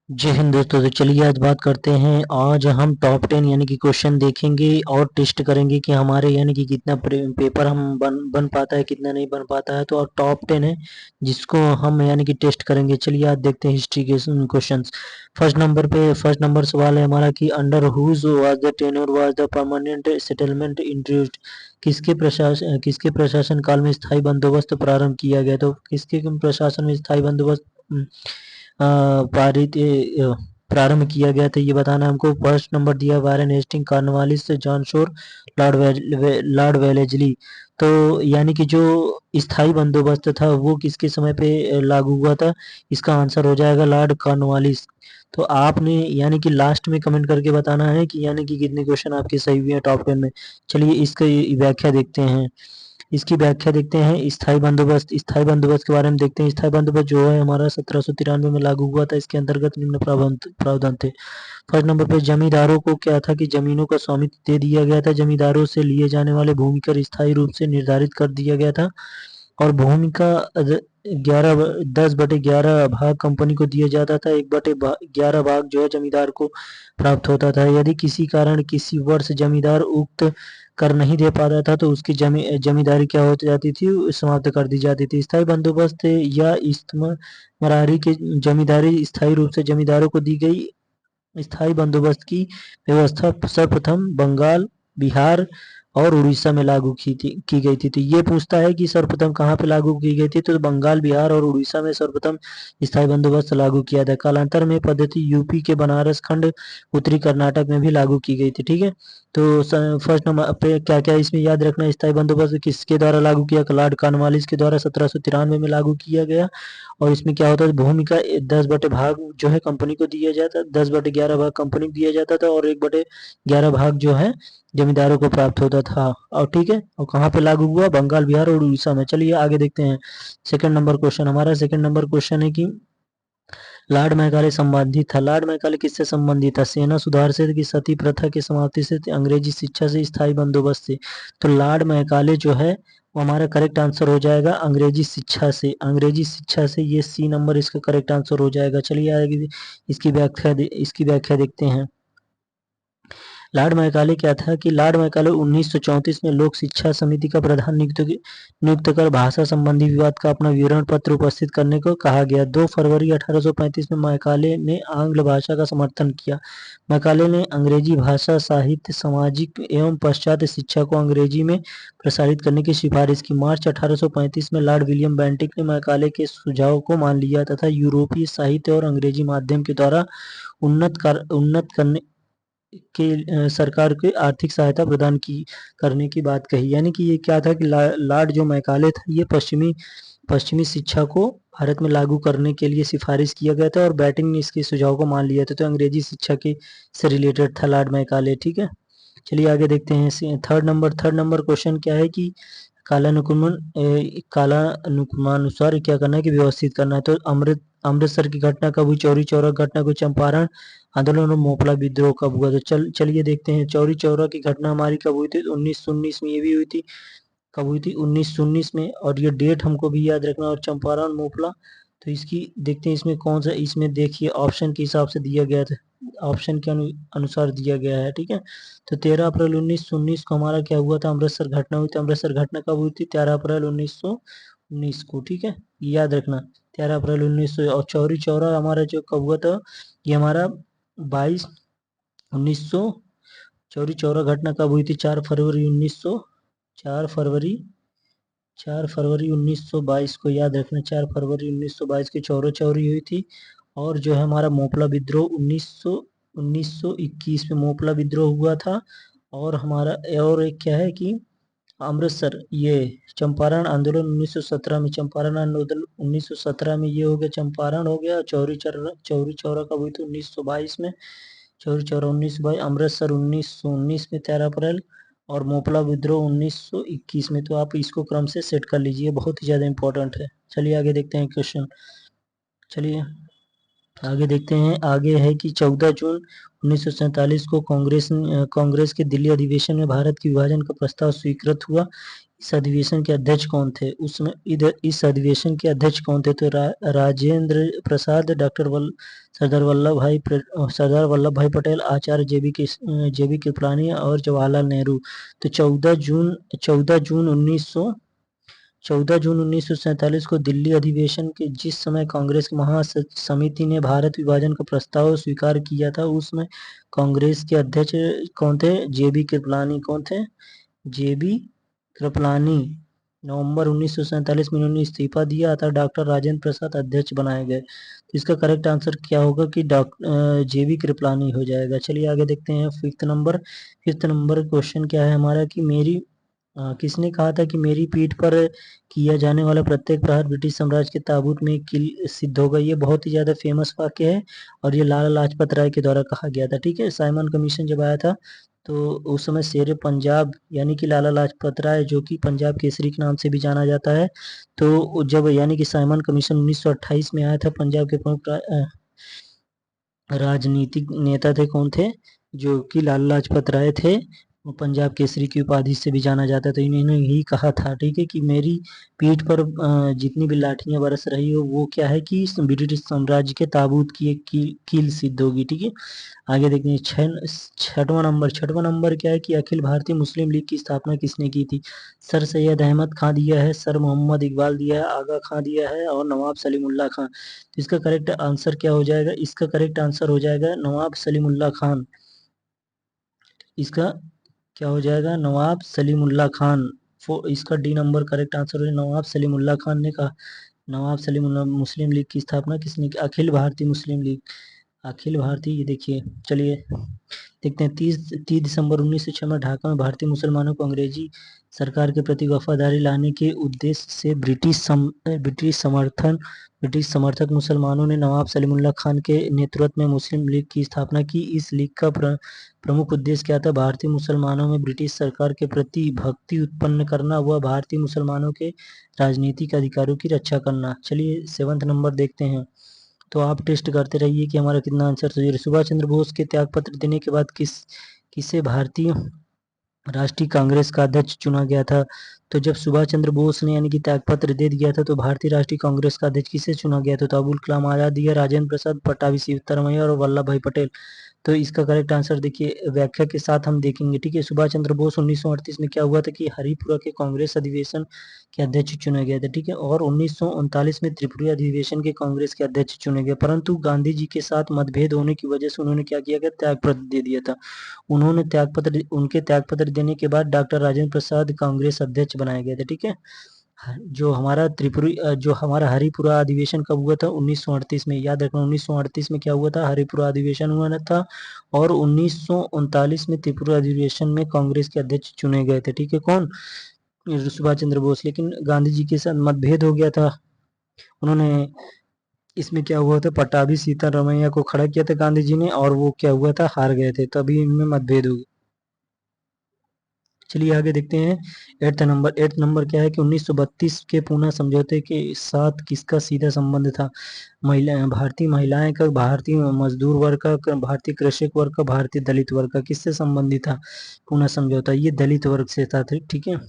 जय हिंद दोस्तों। तो चलिए आज बात करते हैं। आज हम टॉप 10 यानी कि क्वेश्चन देखेंगे और टेस्ट करेंगे कि हमारे यानी कि कितना पेपर हम बन पाता है, कितना नहीं बन पाता है। तो अब टॉप 10 है जिसको हम यानी कि टेस्ट करेंगे। चलिए आज देखते हैं हिस्ट्री के क्वेश्चन। फर्स्ट नंबर सवाल है हमारा कि under whose was the tenure was the permanent settlement introduced. किसके प्रशासन काल में स्थायी बंदोबस्त प्रारंभ किया गया। तो किसके प्रशासन में स्थायी बंदोबस्त पारित प्रारंभ किया गया था, ये बताना हमको। फर्स्ट नंबर दिया Warren Hasting, Cornwallis, John Shore, Lord Wellesley. तो यानी कि जो स्थायी बंदोबस्त था वो किसके समय पे लागू हुआ था। इसका आंसर हो जाएगा लॉर्ड कॉर्नवालिस। तो आपने यानी कि लास्ट में कमेंट करके बताना है कि यानी कि कितने क्वेश्चन आपके सही हुए हैं टॉप 10 में। चलिए इसकी व्याख्या देखते हैं। स्थायी बंदोबस्त के बारे में देखते हैं। स्थायी बंदोबस्त जो है हमारा 1793 में लागू हुआ था। इसके अंतर्गत निम्न प्रावधान थे। फर्स्ट नंबर पे जमींदारों को क्या था कि जमीनों का स्वामित्व दे दिया गया था। जमींदारों से लिए जाने वाले भूमि कर स्थायी रूप से निर्धारित कर दिया गया था और भूमि का 10/11 भाग कंपनी को दिया जाता था। 1/11 भाग जो है जमींदार को प्राप्त होता था। यदि किसी कारण किसी वर्ष जमींदार उक्त कर नहीं दे पाता था तो उसकी जमींदारी क्या हो जाती थी, समाप्त कर दी जाती थी। स्थायी बंदोबस्त या इस्तेमारी की जमींदारी स्थायी रूप से जमींदारों को दी गई। स्थायी बंदोबस्त की व्यवस्था सर्वप्रथम बंगाल, बिहार और उड़ीसा में लागू की गई थी। तो ये पूछता है कि सर्वप्रथम कहाँ पे लागू की गई थी, तो बंगाल, बिहार और उड़ीसा में सर्वप्रथम स्थायी बंदोबस्त लागू किया था। कालांतर में पद्धति यूपी के बनारस खंड, उत्तरी कर्नाटक में भी लागू की गई थी। ठीक है, तो फर्स्ट नंबर पे क्या क्या इसमें याद रखना। स्थायी बंदोबस्त किसके द्वारा लागू किया, लॉर्ड कॉर्नवालिस के द्वारा 1793 में लागू किया गया। और इसमें क्या होता है, भूमि का 10/भाग जो है कंपनी को दिया जाता, 10/11 भाग कंपनी को दिया जाता था और 1/11 भाग जो है जमींदारों को प्राप्त होता था। और ठीक है, और कहाँ पे लागू हुआ, बंगाल, बिहार और उड़ीसा में। चलिए आगे देखते हैं। सेकंड नंबर क्वेश्चन है कि लॉर्ड मैकाले संबंधित था। लॉर्ड मैकाले किससे संबंधित था, सेना सुधार से कि सती प्रथा की समाप्ति से, अंग्रेजी शिक्षा से, स्थायी बंदोबस्त से। तो लॉर्ड मैकाले जो है वो हमारा करेक्ट आंसर हो जाएगा अंग्रेजी शिक्षा से। अंग्रेजी शिक्षा से, ये सी नंबर इसका करेक्ट आंसर हो जाएगा। चलिए आगे इसकी व्याख्या देखते हैं। लॉर्ड मैकाले क्या था कि लॉर्ड मैकाले 1934 में लोक शिक्षा समिति का प्रधान नियुक्त कर भाषा संबंधी विवाद का अपना विवरण पत्र उपस्थित करने को कहा गया। 2 फरवरी 1835 में मैकाले ने आंग्ल भाषा का समर्थन किया। मैकाले ने अंग्रेजी भाषा, साहित्य, सामाजिक एवं पाश्चात्य शिक्षा को अंग्रेजी में प्रसारित करने की सिफारिश की। मार्च 1835 में लॉर्ड विलियम बेंटिक ने मैकाले के सुझाव को मान लिया तथा यूरोपीय साहित्य और अंग्रेजी माध्यम के द्वारा उन्नत करने के सरकार को आर्थिक सहायता प्रदान करने की बात कही। यानी कि ये क्या था कि लॉर्ड जो मैकाले था ये पश्चिमी शिक्षा को भारत में लागू करने के लिए सिफारिश किया गया था और बैटिंग ने इसके सुझाव को मान लिया था। तो अंग्रेजी शिक्षा के से रिलेटेड था लॉर्ड मैकाले। ठीक है, चलिए आगे देखते हैं। थर्ड नंबर क्वेश्चन क्या है कि कालानुक्रमानुसार क्या करना है कि व्यवस्थित करना है। तो अमृतसर की घटना कब हुई, चौरी चौरा घटना को, चंपारण आंदोलन और मोपला विद्रोह कब हुआ। तो चलिए देखते हैं। चौरी चौरा की घटना हमारी कब हुई थी, 1919 में। ये भी हुई थी, कब हुई थी, 1919 में। और ये डेट हमको भी याद रखना। और चंपारण, मोपला, तो इसकी देखते हैं इसमें कौन सा, इसमें देखिए ऑप्शन के हिसाब से दिया गया था, ऑप्शन के अनुसार दिया गया है। ठीक है, तो 13 अप्रैल 1919 को हमारा क्या हुआ था, अमृतसर घटना हुई थी। अमृतसर घटना कब हुई थी, 13 अप्रैल 1919 को। ठीक है, याद रखना 13 अप्रैल 1900। और चौरी चौरा हमारा जो कब हुआ था, ये हमारा 1900। चौरी चौरा घटना कब हुई थी, 4 फरवरी 1922 को। याद रखना 4 फरवरी 1922 की चौरा चौरी हुई थी। और जो है हमारा मोपला विद्रोह 1921 में मोपला विद्रोह हुआ था। और हमारा और एक क्या है कि अमृतसर, ये चंपारण आंदोलन 1917 में। चंपारण आंदोलन 1917 में ये हो गया, चंपारण हो गया। चौरी चौरा कब हुई थी, 1922 में। चौरी चौरा 1922। अमृतसर 1919 में 13 अप्रैल। और मोपला विद्रोह 1921 में। तो आप इसको क्रम से सेट कर लीजिए, बहुत ही ज़्यादा इंपॉर्टेंट है। चलिए आगे देखते हैं क्वेश्चन। चलिए आगे देखते हैं। आगे है कि 14 जून 1947 को कांग्रेस के दिल्ली अधिवेशन में भारत के विभाजन का प्रस्ताव स्वीकृत हुआ। इस अधिवेशन के अध्यक्ष कौन थे? उसमें इधर इस अधिवेशन के अध्यक्ष कौन थे? तो राजेंद्र प्रसाद, सरदार वल्लभ भाई पटेल, आचार्य जेबी कृपलानी और जवाहरलाल नेहरू। तो 14 जून 1947 को दिल्ली अधिवेशन के जिस समय कांग्रेस की महासमिति ने भारत विभाजन का प्रस्ताव स्वीकार किया था, उसमें कांग्रेस के अध्यक्ष कौन थे? जेबी कृपलानी। कौन थे? जेबी कृपलानी। नवंबर 1947 में इन्होंने इस्तीफा दिया था, डॉक्टर राजेंद्र प्रसाद अध्यक्ष बनाए गए। तो इसका करेक्ट आंसर क्या होगा कि जेबी कृपलानी हो जाएगा। चलिए आगे देखते हैं। फिफ्थ नंबर क्वेश्चन क्या है हमारा कि किसने कहा था कि मेरी पीठ पर किया जाने वाला प्रत्येक प्रहार ब्रिटिश साम्राज्य के ताबूत में किल सिद्ध होगा। ये बहुत ही ज्यादा फेमस वाक्य है और ये लाला लाजपत राय के द्वारा कहा गया था। ठीक है, साइमन कमीशन जब आया था तो उस समय शेर पंजाब यानी कि लाला लाजपत राय, जो कि पंजाब केसरी के नाम से भी जाना जाता है, तो जब यानी कि साइमन कमीशन 1928 में आया था, पंजाब के प्रमुख राजनीतिक नेता थे। कौन थे? जो कि लाला लाजपत राय थे। वो पंजाब केसरी की उपाधि से भी जाना जाता था। तो इन्होंने यही कहा था, ठीक है, कि मेरी पीठ पर जितनी भी लाठियां बरस रही हो वो क्या है कि ब्रिटिश साम्राज्य के ताबूत की एक कील सिद्ध होगी। ठीक है, आगे देखते हैं। छठवां नंबर क्या है कि अखिल भारतीय मुस्लिम लीग की स्थापना किसने की थी? सर सैयद अहमद खां दिया है, सर मोहम्मद इकबाल दिया है, आगा खां दिया है और नवाब सलीमुल्लाह खां। तो इसका करेक्ट आंसर क्या हो जाएगा? इसका करेक्ट आंसर हो जाएगा नवाब सलीमुल्लाह खान। इसका क्या हो जाएगा? नवाब सलीमुल्लाह खान। इसका डी नंबर करेक्ट आंसर हो नवाब सलीमुल्लाह खान ने कहा। नवाब सलीमुल्लाह। मुस्लिम लीग की स्थापना किसने की? अखिल भारतीय मुस्लिम लीग। अखिल भारतीय, ये देखिए। चलिए देखते हैं। 30 दिसंबर 1906 में ढाका में भारतीय मुसलमानों को अंग्रेजी सरकार के प्रति वफादारी लाने के उद्देश्य से ब्रिटिश समर्थक मुसलमानों ने नवाब सलीमुल्लाह खान के नेतृत्व में मुस्लिम लीग की स्थापना की। इस लीग का प्रमुख उद्देश्य क्या था? भारतीय मुसलमानों में ब्रिटिश सरकार के प्रति भक्ति उत्पन्न करना व भारतीय मुसलमानों के राजनीतिक अधिकारों की रक्षा करना। चलिए 7वां नंबर देखते हैं। तो आप टेस्ट करते रहिए कि हमारा कितना आंसर सही है। सुभाष चंद्र बोस के त्यागपत्र देने के बाद किसे भारतीय राष्ट्रीय कांग्रेस का अध्यक्ष चुना गया था? तो जब सुभाष चंद्र बोस ने यानी कि त्यागपत्र दे दिया था तो भारतीय राष्ट्रीय कांग्रेस का अध्यक्ष किसे चुना गया था? तो अबुल कलाम आजाद दिया, राजेंद्र प्रसाद, पट्टाभी सिवतारमैया और वल्लभ भाई पटेल। तो इसका करेक्ट आंसर देखिए व्याख्या के साथ हम देखेंगे। ठीक है, सुभाष चंद्र बोस 1938 में क्या हुआ था कि हरिपुरा के कांग्रेस अधिवेशन के अध्यक्ष चुने गए थे। ठीक है, और 1939 में त्रिपुरा अधिवेशन के कांग्रेस के अध्यक्ष चुने गए, परंतु गांधी जी के साथ मतभेद होने की वजह से उन्होंने क्या किया गया? त्यागपत्र दे दिया था। उनके त्यागपत्र देने के बाद डॉक्टर राजेंद्र प्रसाद कांग्रेस अध्यक्ष बनाए गए थे। ठीक है, जो हमारा हरिपुरा अधिवेशन कब हुआ था? 1938 में। याद रखना 1938 में क्या हुआ था? हरिपुरा अधिवेशन हुआ था और 1939 में त्रिपुरा अधिवेशन में कांग्रेस के अध्यक्ष चुने गए थे। ठीक है, कौन? सुभाष चंद्र बोस। लेकिन गांधी जी के साथ मतभेद हो गया था। उन्होंने इसमें क्या हुआ था? पट्टाभी सीतारमैया को खड़ा किया था गांधी जी ने और वो क्या हुआ था? हार गए थे, तभी इनमें मतभेद हो गया। चलिए आगे देखते हैं। 8 नंबर क्या है कि 1932 के पूना समझौते के साथ किसका सीधा संबंध था? भारतीय महिलाएं का, भारतीय मजदूर वर्ग का, भारतीय कृषक वर्ग का, भारतीय दलित वर्ग का, किससे संबंधित था पूना समझौता? ये दलित वर्ग से था। ठीक है,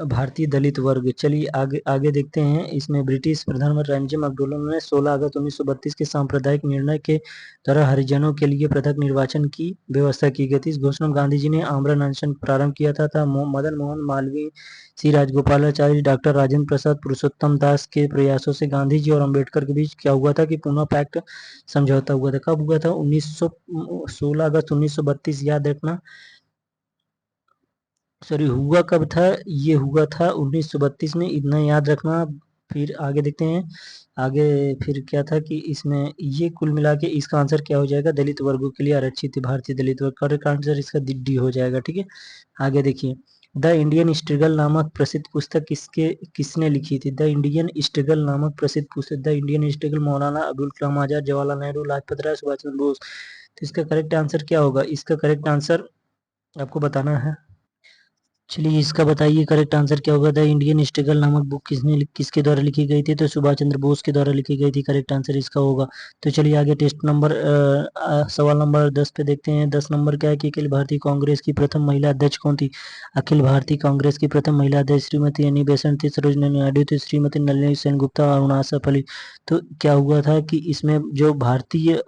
भारतीय दलित वर्ग। चलिए आगे आगे देखते हैं। इसमें ब्रिटिश प्रधानमंत्री रंजन मैकडोनल्ड ने 16 अगस्त 1932 के सांप्रदायिक निर्णय के द्वारा हरिजनों के लिए पृथक निर्वाचन की व्यवस्था की गई थी। इस घोषणा में गांधी जी ने आमरण अनशन प्रारंभ किया था। मदन मोहन मालवीय, सी राजगोपालाचारी, डॉक्टर राजेंद्र प्रसाद, पुरुषोत्तम दास के प्रयासों से गांधी जी और अम्बेडकर के बीच क्या हुआ था कि पूना पैक्ट समझौता हुआ था। कब हुआ था? 16 अगस्त 1932। याद रखना। सॉरी, हुआ कब था? ये हुआ था 1932 में, इतना याद रखना। फिर आगे देखते हैं। आगे फिर क्या था कि इसमें ये कुल मिला के इसका आंसर क्या हो जाएगा? दलित वर्गों के लिए आरक्षित भारतीय दलित वर्ग। करेक्ट आंसर इसका डी हो जाएगा। ठीक है, आगे देखिए। द इंडियन स्ट्रगल नामक प्रसिद्ध पुस्तक किसने लिखी थी? द इंडियन स्ट्रगल नामक प्रसिद्ध पुस्तक। The Indian struggle Maulana Abul Kalam Azad, Jawaharlal Nehru, Lajpat Rai, Subhash Chandra Bose. तो इसका करेक्ट आंसर क्या होगा? इसका करेक्ट आंसर आपको बताना है। चलिए इसका बताइए करेक्ट आंसर क्या होगा। द इंडियन स्ट्रगल नामक बुक किसके द्वारा लिखी गई थी? तो सुभाष चंद्र बोस के द्वारा लिखी गई थी। करेक्ट आंसर इसका होगा। तो चलिए आगे टेस्ट नंबर सवाल नंबर 10 पे देखते हैं। 10 नंबर क्या है कि अखिल भारतीय कांग्रेस की प्रथम महिला अध्यक्ष कौन थी? अखिल भारतीय कांग्रेस की प्रथम महिला अध्यक्ष श्रीमती एनी बेसेंट थी, सरोजिनी नायडू थी, श्रीमती नलिनी सेनगुप्ता और अरुणा फली। तो क्या हुआ था कि इसमें जो भारतीय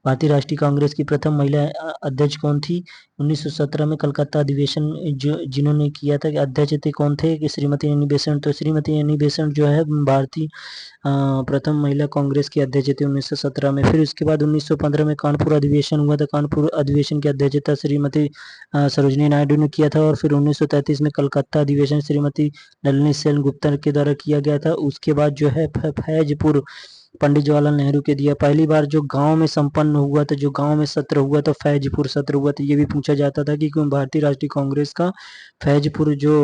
राष्ट्रीय कांग्रेस की प्रथम महिला अध्यक्ष कौन थी? 1917 में कलकत्ता अधिवेशन जो जिन्होंने किया था, अध्यक्ष थे कौन थे? कि श्रीमती एनी बेसेंट। तो श्रीमती एनी बेसेंट जो है भारतीय प्रथम महिला कांग्रेस की अध्यक्ष थी 1917 में। फिर उसके बाद 1915 में कानपुर अधिवेशन हुआ था। कानपुर अधिवेशन की अध्यक्षता श्रीमती सरोजिनी नायडू ने किया था। और फिर 1933 में कलकत्ता अधिवेशन श्रीमती नलिनी सेनगुप्ता के द्वारा किया गया था। उसके बाद जो है फैजपुर पंडित जवाहरलाल नेहरू के दिया। पहली बार जो गांव में संपन्न हुआ था, जो गांव में सत्र हुआ था, फैजपुर सत्र हुआ था। ये भी पूछा जाता था कि क्यों भारतीय राष्ट्रीय कांग्रेस का फैजपुर जो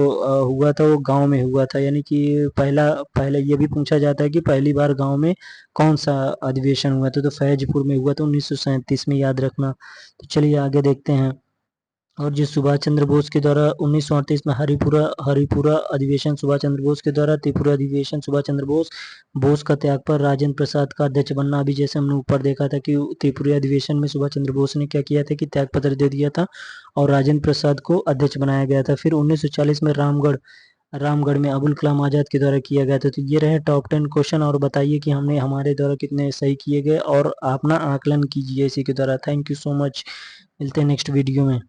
हुआ था वो गांव में हुआ था, यानी कि पहला ये भी पूछा जाता है कि पहली बार गांव में कौन सा अधिवेशन हुआ था? तो फैजपुर में हुआ था 1937 में, याद रखना। तो चलिए आगे देखते हैं। और जो सुभाष चंद्र बोस के द्वारा 1938 में हरिपुरा अधिवेशन सुभाष चंद्र बोस के द्वारा, त्रिपुरा अधिवेशन सुभाष चंद्र बोस का त्याग पर राजेंद्र प्रसाद का अध्यक्ष बनना। अभी जैसे हमने ऊपर देखा था कि त्रिपुरा अधिवेशन में सुभाष चंद्र बोस ने क्या किया था कि त्याग पत्र दे दिया था और राजेंद्र प्रसाद को अध्यक्ष बनाया गया था। फिर 1940 में रामगढ़ में अबुल कलाम आजाद के द्वारा किया गया था। तो ये रहे टॉप 10 क्वेश्चन। और बताइए कि हमने हमारे द्वारा कितने सही किए गए, और अपना आकलन कीजिए इसी के द्वारा। Thank you so much. मिलते हैं नेक्स्ट वीडियो में।